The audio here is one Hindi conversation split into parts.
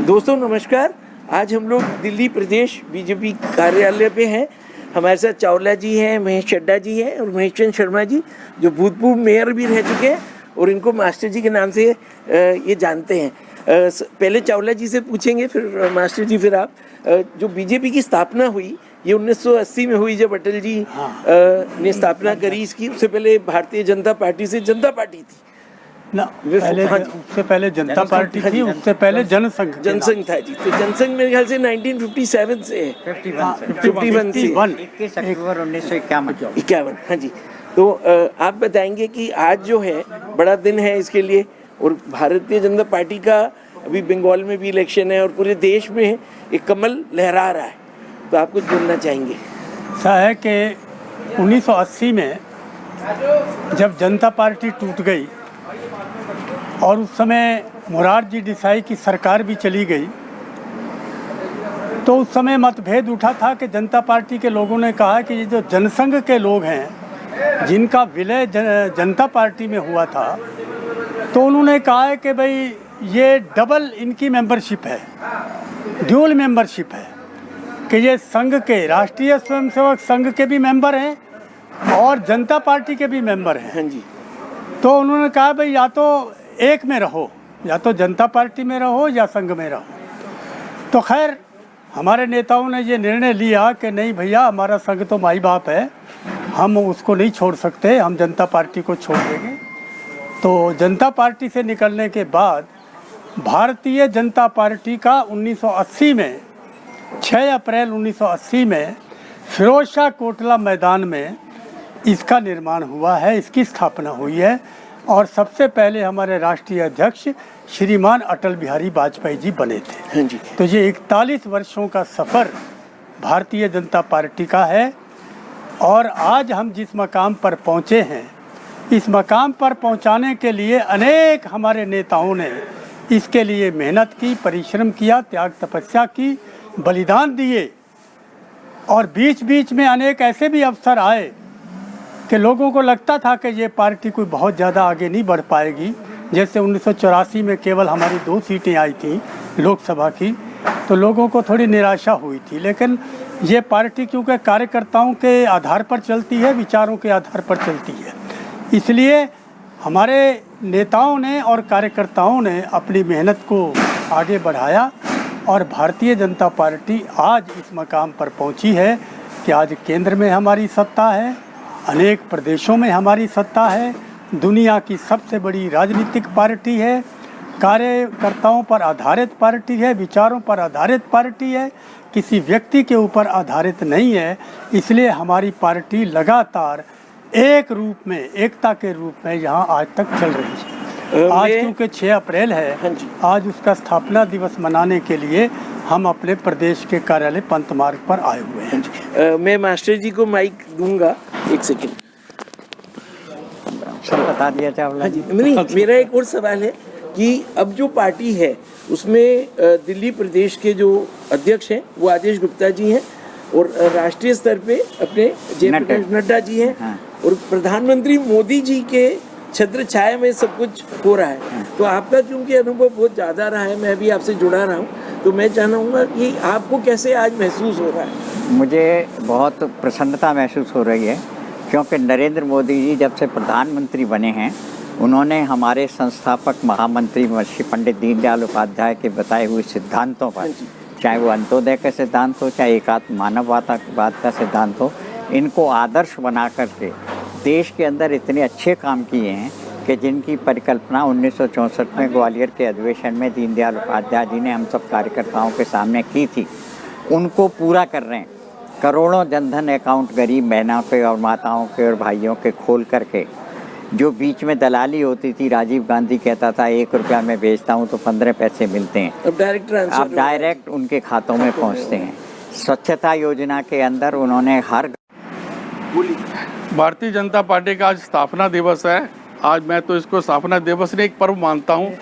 दोस्तों नमस्कार। आज हम लोग दिल्ली प्रदेश बीजेपी कार्यालय पे हैं। हमारे साथ चावला जी हैं, महेश चड्डा जी हैं और महेश चंद्र शर्मा जी, जो भूतपूर्व मेयर भी रह चुके हैं और इनको मास्टर जी के नाम से ये जानते हैं। पहले चावला जी से पूछेंगे, फिर मास्टर जी, फिर आप। जो बीजेपी की स्थापना हुई ये 1980 में हुई, जब अटल जी ने स्थापना करी इसकी। उससे पहले भारतीय जनता पार्टी से जनता पार्टी थी ना, उससे पहले जनता पार्टी थी, उससे पहले जनसंघ था जी। तो जनसंघ मेरे ख्याल से 1957 से है, 51 से 21 अक्टूबर 1951। हाँ जी। तो आप बताएंगे कि आज जो है बड़ा दिन है इसके लिए, और भारतीय जनता पार्टी का अभी बंगाल में भी इलेक्शन है और पूरे देश में एक कमल लहरा रहा है, तो आप कुछ बोलना चाहेंगे? ऐसा है कि 1980 में जब जनता पार्टी टूट गई और उस समय मोरारजी देसाई की सरकार भी चली गई, तो उस समय मतभेद उठा था कि जनता पार्टी के लोगों ने कहा कि ये जो जनसंघ के लोग हैं जिनका विलय जनता पार्टी में हुआ था, तो उन्होंने कहा है कि भाई ये डबल इनकी मेंबरशिप है, ड्यूल मेंबरशिप है, कि ये संघ के, राष्ट्रीय स्वयंसेवक संघ के भी मेंबर हैं और जनता पार्टी के भी मेंबर हैं। हाँ जी। तो उन्होंने कहा भाई या तो एक में रहो, या तो जनता पार्टी में रहो या संघ में रहो। तो खैर हमारे नेताओं ने ये निर्णय लिया कि नहीं भैया, हमारा संघ तो माई बाप है, हम उसको नहीं छोड़ सकते, हम जनता पार्टी को छोड़ देंगे। तो जनता पार्टी से निकलने के बाद भारतीय जनता पार्टी का 1980 में 6 अप्रैल 1980 में फिरोज शाह कोटला मैदान में इसका निर्माण हुआ है, इसकी स्थापना हुई है। और सबसे पहले हमारे राष्ट्रीय अध्यक्ष श्रीमान अटल बिहारी वाजपेयी जी बने थे। हाँ जी। तो ये 41 वर्षों का सफ़र भारतीय जनता पार्टी का है। और आज हम जिस मकाम पर पहुँचे हैं, इस मकाम पर पहुँचाने के लिए अनेक हमारे नेताओं ने इसके लिए मेहनत की, परिश्रम किया, त्याग तपस्या की, बलिदान दिए। और बीच बीच में अनेक ऐसे भी अवसर आए कि लोगों को लगता था कि ये पार्टी कोई बहुत ज़्यादा आगे नहीं बढ़ पाएगी। जैसे 1984 में केवल हमारी 2 सीटें आई थी लोकसभा की, तो लोगों को थोड़ी निराशा हुई थी। लेकिन ये पार्टी क्योंकि कार्यकर्ताओं के आधार पर चलती है, विचारों के आधार पर चलती है, इसलिए हमारे नेताओं ने और कार्यकर्ताओं ने अपनी मेहनत को आगे बढ़ाया और भारतीय जनता पार्टी आज इस मकाम पर पहुंची है कि आज केंद्र में हमारी सत्ता है, अनेक प्रदेशों में हमारी सत्ता है, दुनिया की सबसे बड़ी राजनीतिक पार्टी है, कार्यकर्ताओं पर आधारित पार्टी है, विचारों पर आधारित पार्टी है, किसी व्यक्ति के ऊपर आधारित नहीं है। इसलिए हमारी पार्टी लगातार एक रूप में, एकता के रूप में यहाँ आज तक चल रही है। आज क्योंकि 6 अप्रैल है, आज उसका स्थापना दिवस मनाने के लिए हम अपने प्रदेश के कार्यालय पंत मार्ग पर आए हुए हैं। मैं मास्टर जी को माइक दूंगा, एक सेकंड। सब बता दिया चावला जी। नहीं, मेरा एक और सवाल है कि अब जो पार्टी है उसमें दिल्ली प्रदेश के जो अध्यक्ष हैं वो आदेश गुप्ता जी हैं और राष्ट्रीय स्तर पे अपने जयप्रकाश नड्डा जी हैं। हाँ। और प्रधानमंत्री मोदी जी के छत्र छाया में सब कुछ हो रहा है। हाँ। तो आपका क्योंकि अनुभव बहुत ज़्यादा रहा है, मैं भी आपसे जुड़ा रहा हूँ, तो मैं चाहूँगा कि आपको कैसे आज महसूस हो रहा है? मुझे बहुत प्रसन्नता महसूस हो रही है, क्योंकि नरेंद्र मोदी जी जब से प्रधानमंत्री बने हैं, उन्होंने हमारे संस्थापक महामंत्री महर्षि पंडित दीनदयाल उपाध्याय के बताए हुए सिद्धांतों पर, चाहे वो अंत्योदय का सिद्धांत हो, चाहे एकात्म मानववाद का सिद्धांत हो, इनको आदर्श बना करके देश के अंदर इतने अच्छे काम किए हैं कि जिनकी परिकल्पना 1964 में ग्वालियर के अधिवेशन में दीनदयाल उपाध्याय जी ने हम सब कार्यकर्ताओं के सामने की थी, उनको पूरा कर रहे हैं। करोड़ों जनधन अकाउंट गरीब बहनों के और माताओं के और भाइयों के खोल करके, जो बीच में दलाली होती थी, राजीव गांधी कहता था 1 रुपया मैं बेचता हूँ तो 15 पैसे मिलते हैं, अब डायरेक्ट उनके खातों में पहुँचते हैं। स्वच्छता योजना के अंदर उन्होंने हर भारतीय जनता पार्टी का आज स्थापना दिवस है। आज मैं तो इसको स्थापना दिवस ने एक पर्व मानता हूँ।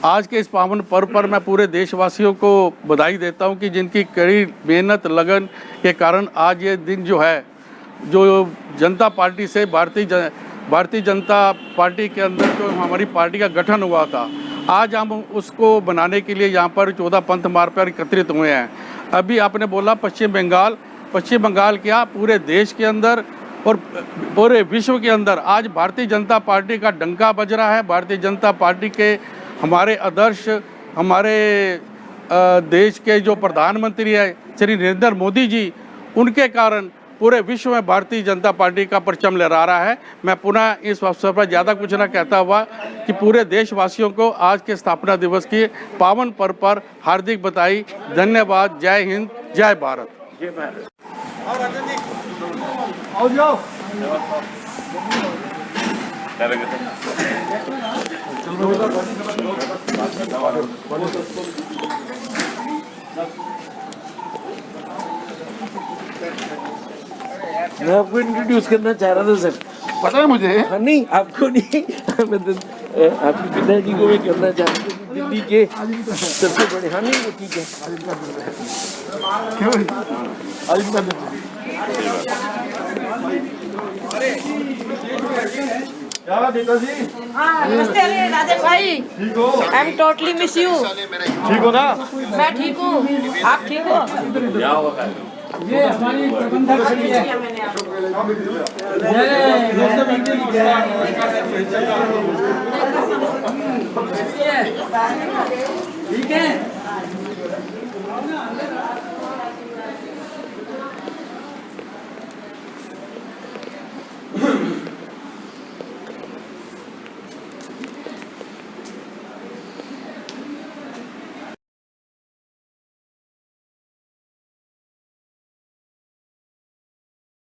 आज के इस पावन पर्व पर मैं पूरे देशवासियों को बधाई देता हूँ कि जिनकी कड़ी मेहनत लगन के कारण आज ये दिन जो है, जो जनता पार्टी से भारतीय भारतीय जनता पार्टी के अंदर जो हमारी पार्टी का गठन हुआ था, आज हम उसको बनाने के लिए यहाँ पर 14 पंथ मार्ग पर एकत्रित हुए हैं। अभी आपने बोला पश्चिम बंगाल क्या पूरे देश के अंदर और पूरे विश्व के अंदर आज भारतीय जनता पार्टी का डंका बज रहा है। भारतीय जनता पार्टी के हमारे आदर्श, हमारे देश के जो प्रधानमंत्री है श्री नरेंद्र मोदी जी, उनके कारण पूरे विश्व में भारतीय जनता पार्टी का परचम लहरा रहा है। मैं पुनः इस अवसर पर ज़्यादा कुछ न कहता हुआ कि पूरे देशवासियों को आज के स्थापना दिवस की पावन पर्व पर हार्दिक बधाई, धन्यवाद। जय हिंद, जय भारत। जय भारत। मैं आपको इंट्रोड्यूस करना चाह रहा था सर। पता है मुझे। हाँ, नहीं आपको नहीं, मतलब आपके पिताजी को मैं करना चाह रहा था, दिल्ली के सबसे बड़े। हाँ नहीं, वो ठीक है। नमस्ते अरे राजन भाई, I am totally miss you. ठीक हो ना? मैं ठीक हूँ, आप ठीक हो? ये हमारी प्रबंधक खड़ी है। ठीक है।